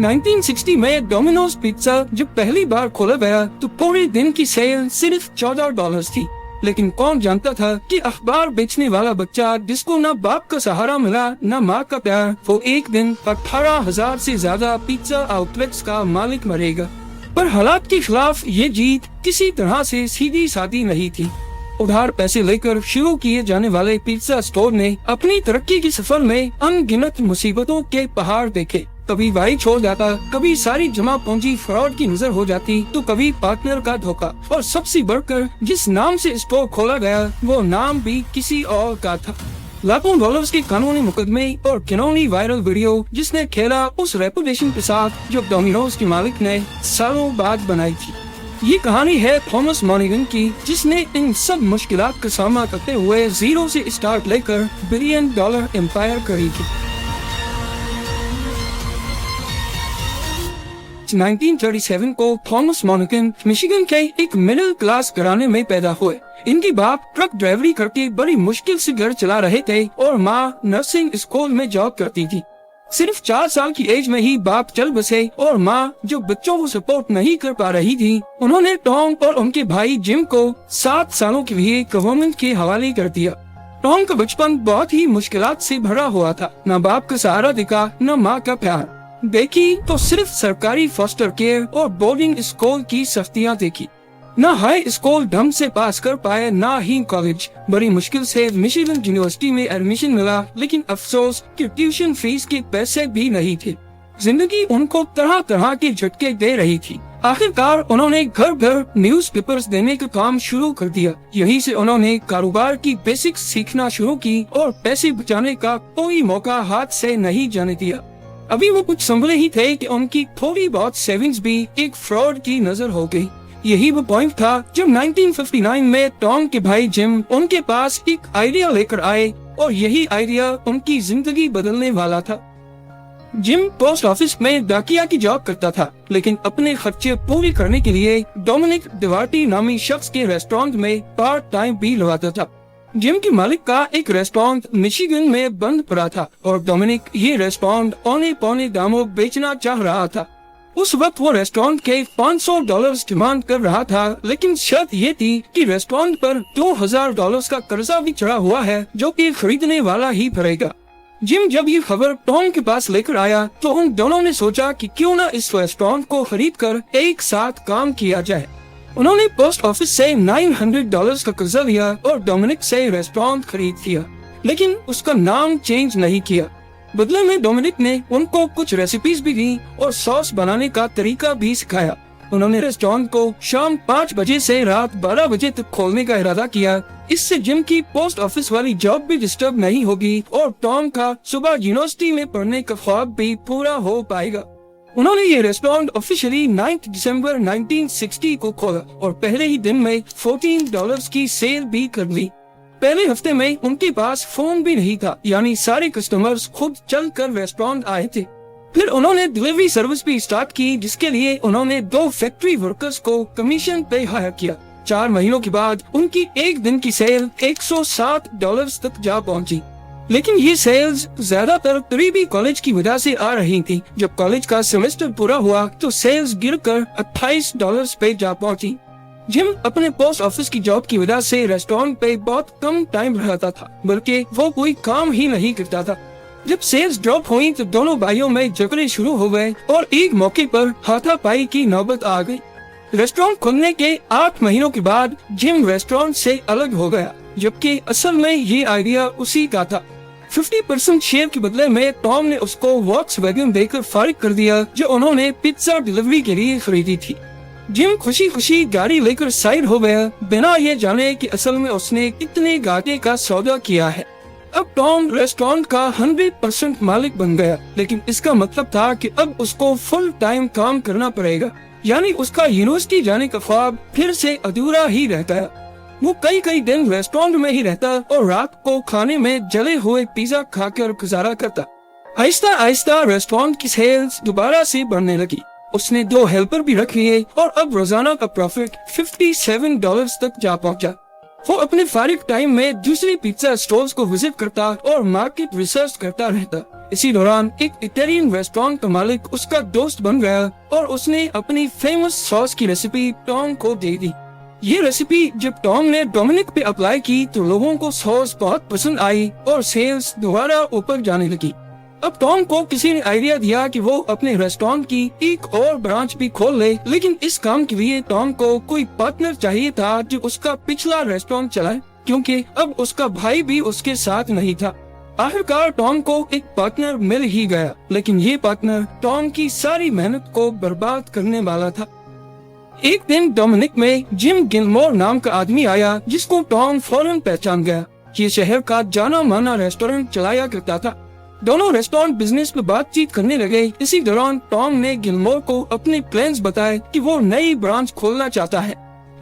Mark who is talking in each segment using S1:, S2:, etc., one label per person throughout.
S1: 1960 में Domino's pizza जब पहली बार खोला गया तो पूरे दिन की सेल सिर्फ $14 थी। लेकिन कौन जानता था कि अखबार बेचने वाला बच्चा जिसको न बाप का सहारा मिला न माँ का प्यार, वो एक दिन 18,000 से ज्यादा पिज्जा आउटलेट्स का मालिक बनेगा। पर हालात के खिलाफ ये जीत किसी तरह से सीधी सादी नहीं थी। उधार पैसे लेकर शुरू किए जाने वाले पिज्जा स्टोर ने अपनी तरक्की की सफर में अनगिनत मुसीबतों के पहाड़ देखे। कभी भाई छोड़ जाता, कभी सारी जमा पूंजी फ्रॉड की नजर हो जाती, तो कभी पार्टनर का धोखा, और सबसे बढ़कर जिस नाम से स्टोर खोला गया वो नाम भी किसी और का था। लाखों डॉलर्स के कानूनी मुकदमे और घिनौनी वायरल वीडियो जिसने खेला उस रेपुटेशन के साथ जो डोमिनोज के मालिक ने सालों बाद बनाई थी। ये कहानी है थॉमस मॉनिगन की, जिसने इन सब मुश्किलात का सामना करते हुए जीरो से स्टार्ट लेकर $1 बिलियन एम्पायर करी थी। 1937 को थॉमस मॉनिगन मिशिगन के एक मिडिल क्लास घराने में पैदा हुए। इनके बाप ट्रक ड्राइवरी करके बड़ी मुश्किल से घर चला रहे थे और माँ नर्सिंग स्कूल में जॉब करती थी। सिर्फ 4 साल की एज में ही बाप चल बसे और माँ जो बच्चों को सपोर्ट नहीं कर पा रही थी, उन्होंने टॉम और उनके भाई जिम को 7 सालों के लिए गवर्नमेंट के हवाले कर दिया। टॉम का बचपन बहुत ही मुश्किलात से भरा हुआ था। न बाप का सहारा दिखा, न माँ का प्यार। देखी तो सिर्फ सरकारी फॉस्टर केयर और बोर्डिंग स्कूल की सख्तियाँ देखी। न हाई स्कूल ढंग से पास कर पाए, न ही कॉलेज। बड़ी मुश्किल से मिशिगन यूनिवर्सिटी में एडमिशन मिला, लेकिन अफसोस कि ट्यूशन फीस के पैसे भी नहीं थे। जिंदगी उनको तरह तरह के झटके दे रही थी। आखिरकार उन्होंने घर घर न्यूज़पेपर्स देने का काम शुरू कर दिया। यहीं से उन्होंने कारोबार की बेसिक्स सीखना शुरू की और पैसे बचाने का कोई मौका हाथ से नहीं जाने दिया। अभी वो कुछ संभले ही थे कि उनकी थोड़ी बहुत सेविंग्स भी एक फ्रॉड की नजर हो गई। यही वो पॉइंट था जब 1959 में टॉम के भाई जिम उनके पास एक आइडिया लेकर आए और यही आइडिया उनकी जिंदगी बदलने वाला था। जिम पोस्ट ऑफिस में डाकिया की जॉब करता था, लेकिन अपने खर्चे पूरे करने के लिए डोमिनिक डिवार्टी नामी शख्स के रेस्टोरेंट में पार्ट टाइम भी लगाता था। जिम के मालिक का एक रेस्टोरेंट मिशिगन में बंद पड़ा था और डोमिनिक ये रेस्टोरेंट औने पौने दामों बेचना चाह रहा था। उस वक्त वो रेस्टोरेंट के $500 डिमांड कर रहा था, लेकिन शर्त ये थी कि रेस्टोरेंट पर $2,000 का कर्जा भी चढ़ा हुआ है जो कि खरीदने वाला ही भरेगा। जिम जब ये खबर टॉम के पास लेकर आया तो उन दोनों ने सोचा कि क्यों न इस रेस्टोरेंट को खरीद कर एक साथ काम किया जाए। उन्होंने पोस्ट ऑफिस से $900 का कर्जा लिया और डोमिनिक से रेस्टोरेंट खरीद लिया, लेकिन उसका नाम चेंज नहीं किया। बदले में डोमिनिक ने उनको कुछ रेसिपीज भी दी और सॉस बनाने का तरीका भी सिखाया। उन्होंने रेस्टोरेंट को शाम 5 बजे से रात 12 बजे तक खोलने का इरादा किया। इससे जिम की पोस्ट ऑफिस वाली जॉब भी डिस्टर्ब नहीं होगी और टॉम का सुबह यूनिवर्सिटी में पढ़ने का ख्वाब भी पूरा हो पाएगा। उन्होंने ये रेस्टोरेंट ऑफिशियली 9 दिसंबर 1960 को खोला और पहले ही दिन में $14 की सेल भी कर ली। पहले हफ्ते में उनके पास फोन भी नहीं था, यानी सारे कस्टमर्स खुद चलकर रेस्टोरेंट आए थे। फिर उन्होंने डिलीवरी सर्विस भी स्टार्ट की, जिसके लिए उन्होंने 2 फैक्ट्री वर्कर्स को कमीशन पे हायर किया। 4 महीनों के बाद उनकी एक दिन की सेल $160 तक जा पहुंची। लेकिन ये सेल्स ज्यादातर करीबी कॉलेज की वजह से आ रही थी। जब कॉलेज का सेमेस्टर पूरा हुआ तो सेल्स गिरकर $28 पे जा पहुंची। जिम अपने पोस्ट ऑफिस की जॉब की वजह से रेस्टोरेंट पे बहुत कम टाइम रहता था, बल्कि वो कोई काम ही नहीं करता था। जब सेल्स ड्रॉप हुई तो दोनों भाइयों में झगड़े शुरू हो गए और एक मौके पर हाथापाई की नौबत आ गई। रेस्टोरेंट खुलने के 8 महीनों के बाद जिम रेस्टोरेंट से अलग हो गया, जबकि असल में ये आइडिया उसी का था। 50% शेयर के बदले में टॉम ने उसको वॉक्सवैगन देकर फारिग कर दिया, जो उन्होंने पिज्जा डिलीवरी के लिए खरीदी थी। जिम खुशी खुशी गाड़ी लेकर साइड हो गया, बिना ये जाने कि असल में उसने कितने घाटे का सौदा किया है। अब टॉम रेस्टोरेंट का 100% मालिक बन गया, लेकिन इसका मतलब था कि अब उसको फुल टाइम काम करना पड़ेगा, यानी उसका यूनिवर्सिटी जाने का ख्वाब फिर से अधूरा ही रहता है। वो कई दिन रेस्टोरेंट में ही रहता और रात को खाने में जले हुए पिज्जा खाकर गुजारा करता। आहिस्ता आहिस्ता रेस्टोरेंट की सेल्स दोबारा से बढ़ने लगी। उसने 2 हेल्पर भी रख लिए और अब रोजाना का प्रॉफिट $57 तक जा पहुंचा। वो अपने फारिग टाइम में दूसरी पिज्जा स्टॉल्स को विजिट करता और मार्केट रिसर्च करता रहता। इसी दौरान एक इटालियन रेस्टोरेंट का मालिक उसका दोस्त बन गया और उसने अपनी फेमस सॉस की रेसिपी टॉम को दे दी। ये रेसिपी जब टॉम ने डोमिनिक पे अप्लाई की तो लोगों को सॉस बहुत पसंद आई और सेल्स दोबारा ऊपर जाने लगी। अब टॉम को किसी ने आइडिया दिया कि वो अपने रेस्टोरेंट की एक और ब्रांच भी खोल ले, लेकिन इस काम के लिए टॉम को कोई पार्टनर चाहिए था जो उसका पिछला रेस्टोरेंट चलाए, क्योंकि अब उसका भाई भी उसके साथ नहीं था। आखिरकार टॉम को एक पार्टनर मिल ही गया, लेकिन ये पार्टनर टॉम की सारी मेहनत को बर्बाद करने वाला था। एक दिन डोमिनिक में जिम गिलमोर नाम का आदमी आया जिसको टॉम फौरन पहचान गया। ये शहर का जाना माना रेस्टोरेंट चलाया करता था। दोनों रेस्टोरेंट बिजनेस पे बातचीत करने लगे। इसी दौरान टॉम ने गिलमोर को अपने प्लान्स बताए कि वो नई ब्रांच खोलना चाहता है।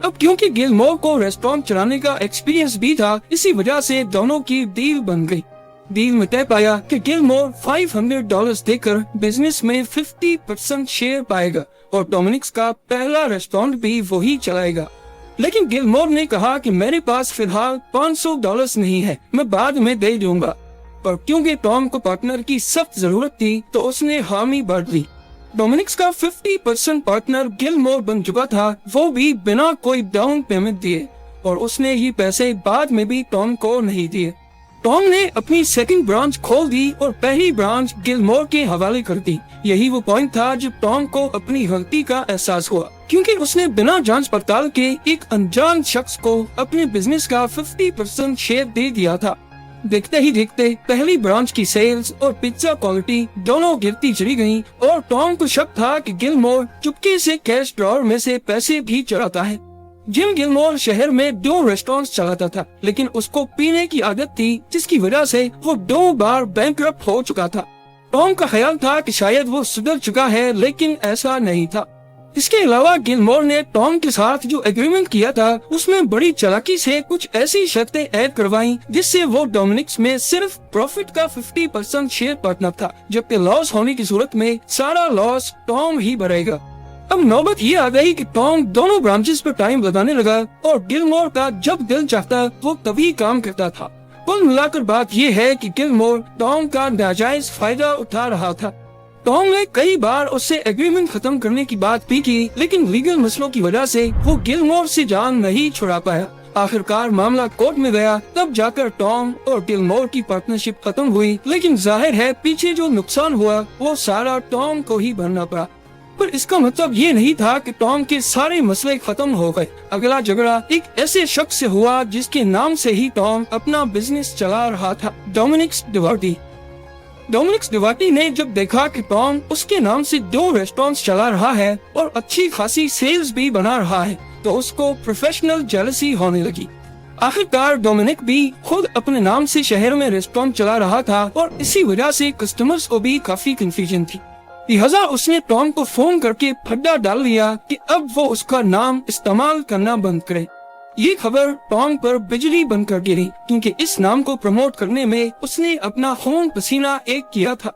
S1: अब क्योंकि गिलमोर को रेस्टोरेंट चलाने का एक्सपीरियंस भी था, इसी वजह से दोनों की डील बन गई। डील में तय पाया कि गिलमोर $500 देकर बिजनेस में 50% शेयर पाएगा और डोमिनिक्स का पहला रेस्टोरेंट भी वही चलाएगा। लेकिन गिलमोर ने कहा कि मेरे पास फिलहाल $500 नहीं है, मैं बाद में दे दूंगा। पर क्योंकि टॉम को पार्टनर की सख्त जरूरत थी तो उसने हामी भर दी। डोमिनिक्स का 50% पार्टनर गिलमोर बन चुका था, वो भी बिना कोई डाउन पेमेंट दिए, और उसने ये पैसे बाद में भी टॉम को नहीं दिए। टॉम ने अपनी सेकंड ब्रांच खोल दी और पहली ब्रांच गिलमोर के हवाले कर दी। यही वो पॉइंट था जब टॉम को अपनी गलती का एहसास हुआ, क्योंकि उसने बिना जांच पड़ताल के एक अनजान शख्स को अपने बिजनेस का 50% शेयर दे दिया था। देखते ही देखते पहली ब्रांच की सेल्स और पिज्जा क्वालिटी दोनों गिरती चली गयी और टॉम को शक था कि गिलमोर चुपके से कैश ड्रॉअर में से पैसे भी चुराता है। जिम गिलमोर शहर में 2 रेस्टोरेंट्स चलाता था, लेकिन उसको पीने की आदत थी जिसकी वजह से वो 2 बार बैंकरप्ट हो चुका था। टॉम का ख्याल था कि शायद वो सुधर चुका है, लेकिन ऐसा नहीं था। इसके अलावा गिलमोर ने टॉम के साथ जो एग्रीमेंट किया था उसमें बड़ी चालाकी से कुछ ऐसी शर्तें ऐड करवाई जिससे वो डोमिनिक्स में सिर्फ प्रॉफिट का 50% शेयर पार्टनर था, जबकि लॉस होने की सूरत में सारा लॉस टॉम ही भरेगा। अब नौबत ये आ गई कि टॉम दोनों ब्रांचेस पर टाइम लगाने लगा और गिलमोर का जब दिल चाहता वो तभी काम करता था। कुल मिलाकर बात ये है कि गिलमोर टॉम का नाजायज फायदा उठा रहा था। टॉम ने कई बार उससे एग्रीमेंट खत्म करने की बात भी की, लेकिन लीगल मसलों की वजह से वो गिलमोर से जान नहीं छुड़ा पाया। आखिरकार मामला कोर्ट में गया, तब जाकर टॉम और गिलमोर की पार्टनरशिप खत्म हुई। लेकिन जाहिर है पीछे जो नुकसान हुआ वो सारा टॉम को ही भरना पड़ा। पर इसका मतलब ये नहीं था कि टॉम के सारे मसले खत्म हो गए। अगला झगड़ा एक ऐसे शख्स से हुआ जिसके नाम से ही टॉम अपना बिजनेस चला रहा था, डोमिनिक्स डिवार्टी। डोमिनिक्स डिवार्टी ने जब देखा कि टॉम उसके नाम से 2 रेस्टोरेंट्स चला रहा है और अच्छी खासी सेल्स भी बना रहा है, तो उसको प्रोफेशनल जेलसी होने लगी। आखिरकार डोमिनिक भी खुद अपने नाम से शहर में रेस्टोरेंट चला रहा था और इसी वजह से कस्टमर्स को भी काफी कंफ्यूजन थी। लिहाजा उसने टॉम को फोन करके फड्डा डाल दिया कि अब वो उसका नाम इस्तेमाल करना बंद करे। ये खबर टॉम पर बिजली बनकर गिरी, क्योंकि इस नाम को प्रमोट करने में उसने अपना खून पसीना एक किया था।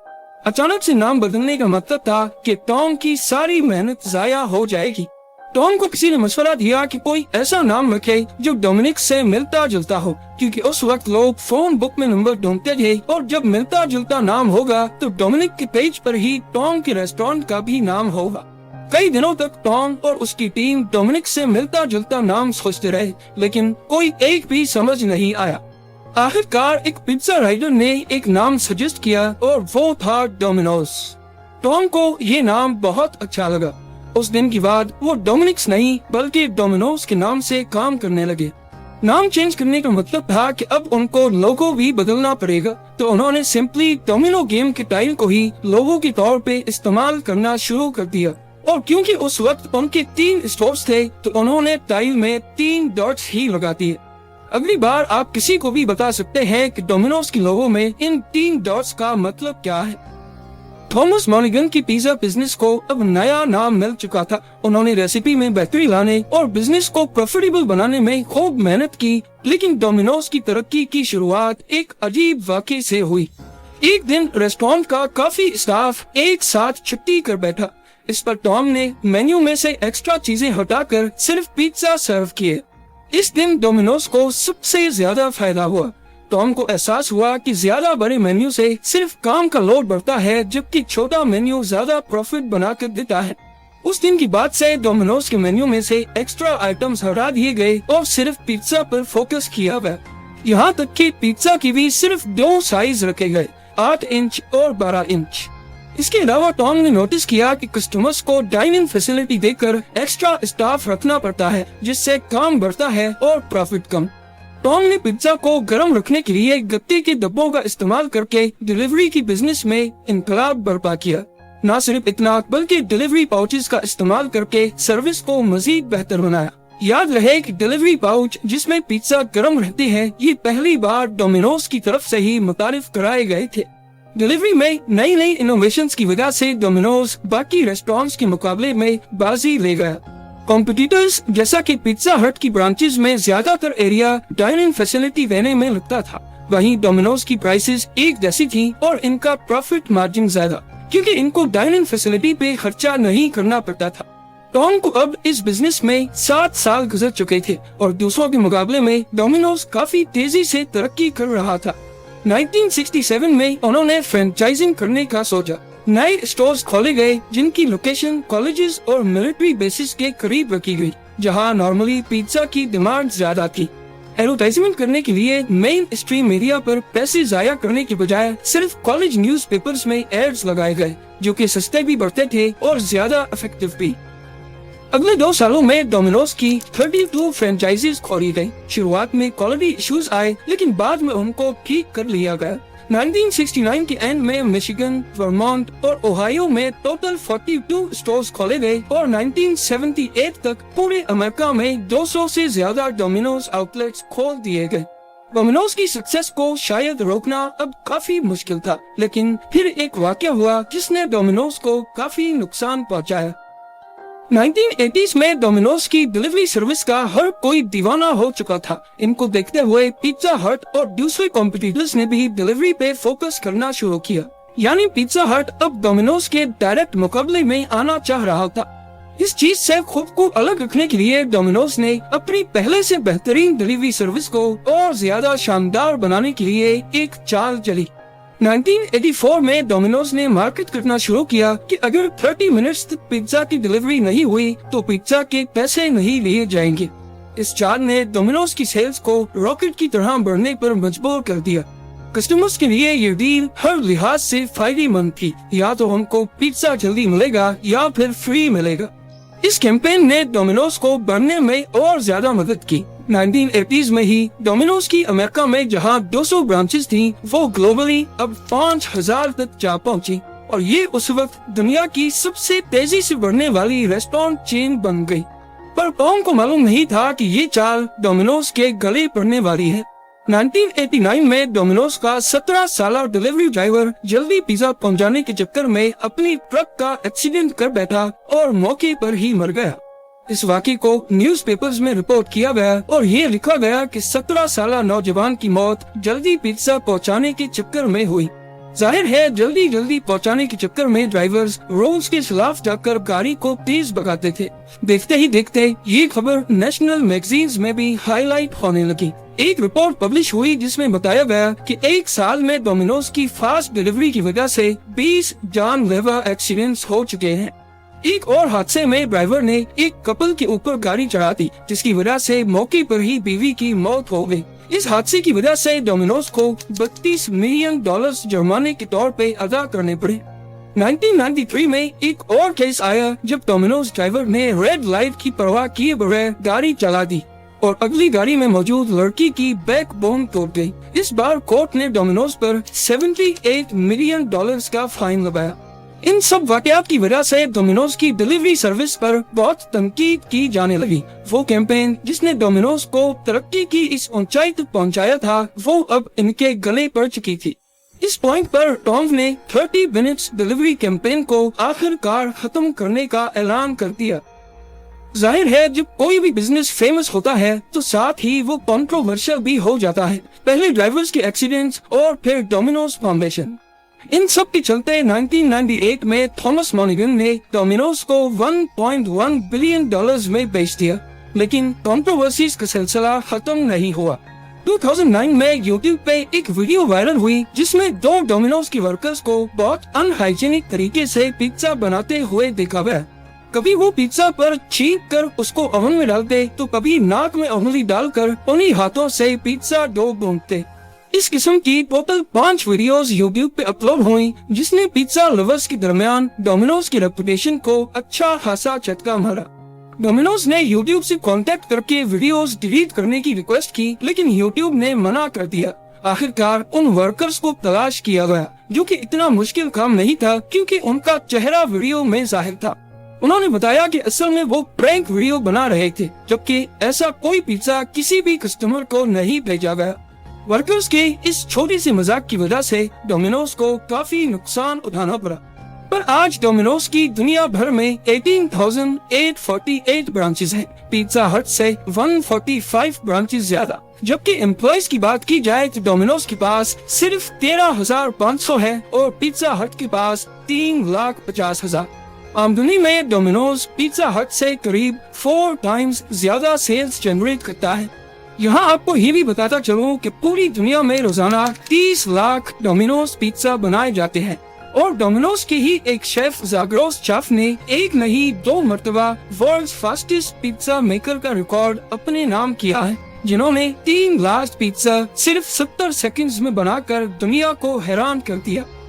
S1: अचानक से नाम बदलने का मतलब था कि टॉम की सारी मेहनत जाया हो जाएगी। टॉम को किसी ने मशवरा दिया कि कोई ऐसा नाम रखे जो डोमिनिक से मिलता जुलता हो, क्योंकि उस वक्त लोग फोन बुक में नंबर ढूंढते थे और जब मिलता जुलता नाम होगा तो डोमिनिक के पेज पर ही टॉम के रेस्टोरेंट का भी नाम होगा। कई दिनों तक टॉम और उसकी टीम डोमिनिक से मिलता जुलता नाम सोचते रहे, लेकिन कोई एक भी समझ नहीं आया। आखिरकार एक पिज्जा राइडर ने एक नाम सजेस्ट किया और वो था डोमिनोज। टॉम को ये नाम बहुत अच्छा लगा। उस दिन के बाद वो डोमिनिक्स नहीं बल्कि डोमिनोज के नाम से काम करने लगे। नाम चेंज करने का मतलब था कि अब उनको लोगो भी बदलना पड़ेगा, तो उन्होंने सिंपली डोमिनो गेम के टाइल को ही लोगो के तौर पे इस्तेमाल करना शुरू कर दिया। और क्योंकि उस वक्त उनके 3 स्टोर्स थे तो उन्होंने टाइल में 3 डॉट्स ही लगा दिए। अगली बार आप किसी को भी बता सकते हैं कि डोमिनोज के लोगो में इन 3 डॉट्स का मतलब क्या है। थॉमस मॉनिगन की पिज्जा बिजनेस को अब नया नाम मिल चुका था। उन्होंने रेसिपी में बेहतरी लाने और बिजनेस को प्रॉफिटेबल बनाने में खूब मेहनत की, लेकिन डोमिनोज की तरक्की की शुरुआत एक अजीब वाक़ये से हुई। एक दिन रेस्टोरेंट का काफी स्टाफ एक साथ छुट्टी कर बैठा। इस पर टॉम ने मेन्यू में से एक्स्ट्रा चीजें हटाकर सिर्फ पिज्जा सर्व किए। इस दिन डोमिनोज को सबसे ज्यादा फायदा हुआ। टॉम को एहसास हुआ कि ज्यादा बड़े मेन्यू से सिर्फ काम का लोड बढ़ता है, जबकि छोटा मेन्यू ज्यादा प्रॉफिट बना कर देता है। उस दिन की बात से डोमिनोज के मेन्यू में से एक्स्ट्रा आइटम्स हटा दिए गए और सिर्फ पिज्जा पर फोकस किया गया। यहाँ तक कि पिज्जा की भी सिर्फ 2 साइज रखे गए, 8 इंच और 12 इंच। इसके अलावा टॉम ने नोटिस किया कि कस्टमर्स को डाइनिंग फैसिलिटी देकर एक्स्ट्रा स्टाफ रखना पड़ता है, जिससे काम बढ़ता है और प्रॉफिट कम। टॉम ने पिज्जा को गर्म रखने के लिए गत्ते के डब्बों का इस्तेमाल करके डिलीवरी की बिजनेस में इनकलाब बर्पा किया। न सिर्फ इतना, बल्कि डिलीवरी पाउचेस का इस्तेमाल करके सर्विस को मजीद बेहतर बनाया। याद रहे कि डिलीवरी पाउच जिसमें पिज्जा गर्म रहती है, ये पहली बार डोमिनोज की तरफ से ही मुतारिफ कराए गए थे। डिलीवरी में नई नई इनोवेशंस की वजह से डोमिनोज बाकी रेस्टोरेंट्स के मुकाबले में बाजी ले गया। कॉम्पिटिटर्स जैसा कि पिज्जा हट की ब्रांचेस में ज्यादातर एरिया डाइनिंग फैसिलिटी देने में लगता था, वहीं डोमिनोज की प्राइसेस एक जैसी थी और इनका प्रॉफिट मार्जिन ज्यादा, क्योंकि इनको डाइनिंग फैसिलिटी पे खर्चा नहीं करना पड़ता था। टॉम को अब इस बिजनेस में 7 साल गुजर चुके थे और दूसरों के मुकाबले में डोमिनोज काफी तेजी से तरक्की कर रहा था। 1967 में उन्होंने फ्रेंचाइजिंग करने का सोचा। नए स्टोर्स खोले गए जिनकी लोकेशन कॉलेजेस और मिलिट्री बेसिस के करीब रखी गई, जहां नॉर्मली पिज्जा की डिमांड ज्यादा थी। एडवर्टाइजमेंट करने के लिए मेन स्ट्रीम मीडिया पर पैसे जाया करने के बजाय सिर्फ कॉलेज न्यूज़पेपर्स में एड्स लगाए गए, जो कि सस्ते भी बढ़ते थे और ज्यादा इफेक्टिव भी। अगले 2 सालों में डोमिनोज की 32 फ्रेंचाइजीज खोली गयी। शुरुआत में क्वालिटी इश्यूज आए, लेकिन बाद में उनको ठीक कर लिया गया। 1969 के एंड में मिशिगन, वर्मोंट और ओहायो में टोटल 42 स्टोर्स खोले गए और 1978 तक पूरे अमेरिका में 200 से ज्यादा डोमिनोज आउटलेट्स खोल दिए गए। डोमिनोज की सक्सेस को शायद रोकना अब काफी मुश्किल था, लेकिन फिर एक वाकया हुआ जिसने डोमिनोज को काफी नुकसान पहुंचाया। 1980s में डोमिनोज की डिलीवरी सर्विस का हर कोई दीवाना हो चुका था। इनको देखते हुए पिज्जा हट और दूसरे कॉम्पिटिटर्स ने भी डिलीवरी पे फोकस करना शुरू किया। यानी पिज्जा हट अब डोमिनोज के डायरेक्ट मुकाबले में आना चाह रहा था। इस चीज से खुद को अलग रखने के लिए डोमिनोज ने अपनी पहले से बेहतरीन डिलीवरी सर्विस को और ज्यादा शानदार बनाने के लिए एक चाल चली। 1984 में डोमिनोज ने मार्केट करना शुरू किया कि अगर 30 मिनट्स तक पिज्जा की डिलीवरी नहीं हुई तो पिज्जा के पैसे नहीं लिए जाएंगे। इस चाल ने डोमिनोज की सेल्स को रॉकेट की तरह बढ़ने पर मजबूर कर दिया। कस्टमर्स के लिए ये डील हर लिहाज से फायदेमंद थी, या तो हमको पिज्जा जल्दी मिलेगा या फिर फ्री मिलेगा। इस कैंपेन ने डोमिनोज को बढ़ने में और ज्यादा मदद की। 1980s में ही डोमिनोज की अमेरिका में जहां 200 ब्रांचेस थी, वो ग्लोबली अब 5000 तक जा पहुंची और ये उस वक्त दुनिया की सबसे तेजी से बढ़ने वाली रेस्टोरेंट चेन बन गई। पर टॉम को मालूम नहीं था कि ये चाल डोमिनोज के गले पड़ने वाली है। 1989 में डोमिनोज का 17 साल डिलीवरी ड्राइवर जल्दी पिज्जा पहुंचाने के चक्कर में अपनी ट्रक का एक्सीडेंट कर बैठा और मौके पर ही मर गया। इस वाक़ये को न्यूज़पेपर्स में रिपोर्ट किया गया और ये लिखा गया कि 17 साल नौजवान की मौत जल्दी पिज्जा पहुंचाने के चक्कर में हुई। जाहिर है जल्दी पहुंचाने के चक्कर में ड्राइवर्स रूल्स के खिलाफ जाकर गाड़ी को तेज भगाते थे। देखते ही देखते ये खबर नेशनल मैगजीन्स में भी हाईलाइट होने लगी। एक रिपोर्ट पब्लिश हुई जिसमें बताया गया कि 1 साल में डोमिनोज की फास्ट डिलीवरी की वजह से 20 जानलेवा एक्सीडेंट्स हो चुके हैं। एक और हादसे में ड्राइवर ने एक कपल के ऊपर गाड़ी चढ़ा दी, जिसकी वजह से मौके पर ही बीवी की मौत हो गई। इस हादसे की वजह से डोमिनोज को $32 मिलियन जुर्माने के तौर पे अदा करने पड़े। 1993 में एक और केस आया जब डोमिनोज ड्राइवर ने रेड लाइट की परवाह किए बगैर गाड़ी चला दी और अगली गाड़ी में मौजूद लड़की की बैकबोन तोड़ गई। इस बार कोर्ट ने डोमिनोज पर $78 मिलियन का फाइन लगाया। इन सब वाकयात की वजह से डोमिनोज की डिलीवरी सर्विस पर बहुत तनकीद की जाने लगी। वो कैंपेन जिसने डोमिनोज को तरक्की की इस ऊंचाई तक पहुंचाया था, वो अब इनके गले पड़ चुकी थी। इस पॉइंट पर टॉम ने 30 मिनट्स डिलीवरी कैंपेन को आखिरकार खत्म करने का ऐलान कर दिया। जाहिर है जब कोई भी बिजनेस फेमस होता है तो साथ ही वो कंट्रोवर्शियल भी हो जाता है। पहले ड्राइवर्स के एक्सीडेंट्स और फिर डोमिनोज फाउंडेशन। इन सब के चलते 1998 में थॉमस मॉनिगन ने डोमिनोज को $1.1 बिलियन में बेच दिया। लेकिन कंट्रोवर्सीज का सिलसिला खत्म नहीं हुआ। 2009 में YouTube पे एक वीडियो वायरल हुई जिसमें दो डोमिनोज की वर्कर्स को बहुत अनहाइजीनिक तरीके से पिज्जा बनाते हुए देखा गया। कभी वो पिज्जा पर छींक कर उसको ओवन में डालते तो कभी नाक में उंगली डालकर उन्हीं हाथों से पिज्जा डो गूंथते। इस किस्म की टोटल 5 वीडियोस YouTube पे अपलोड हुई जिसने पिज्जा लवर्स के दरमियान डोमिनोज की रेपुटेशन को अच्छा खासा झटका मारा। डोमिनोज ने YouTube से कांटेक्ट करके वीडियोस डिलीट करने की रिक्वेस्ट की, लेकिन YouTube ने मना कर दिया। आखिरकार उन वर्कर्स को तलाश किया गया, जो कि इतना मुश्किल काम नहीं था क्योंकि उनका चेहरा वीडियो में जाहिर था। उन्होंने बताया कि असल में वो प्रैंक वीडियो बना रहे थे, जबकि ऐसा कोई पिज्जा किसी भी कस्टमर को नहीं भेजा गया। वर्कर्स के इस छोटी सी मजाक की वजह से डोमिनोज को काफी नुकसान उठाना पड़ा। पर आज डोमिनोज की दुनिया भर में 18,848 ब्रांचेस हैं, पिज्जा हट से 145 ब्रांचेस ज्यादा। जबकि एम्प्लॉयज की बात की जाए तो डोमिनोज के पास सिर्फ 13,500 है और पिज्जा हट के पास 3,50,000। आमदनी में डोमिनोज पिज्जा हट से करीब 4 टाइम्स ज्यादा सेल्स जनरेट करता है। यहाँ आपको ये भी बताता चलूं कि पूरी दुनिया में रोजाना 30 लाख डोमिनोज पिज्जा बनाए जाते हैं और डोमिनोज के ही एक शेफ जाग्रोस चाफ ने एक नहीं 2 मर्तबा वर्ल्ड्स फास्टेस्ट पिज्जा मेकर का रिकॉर्ड अपने नाम किया है, जिन्होंने 3 लाख पिज्जा सिर्फ 70 सेकंड्स में बनाकर दुनिया को हैरान कर दिया।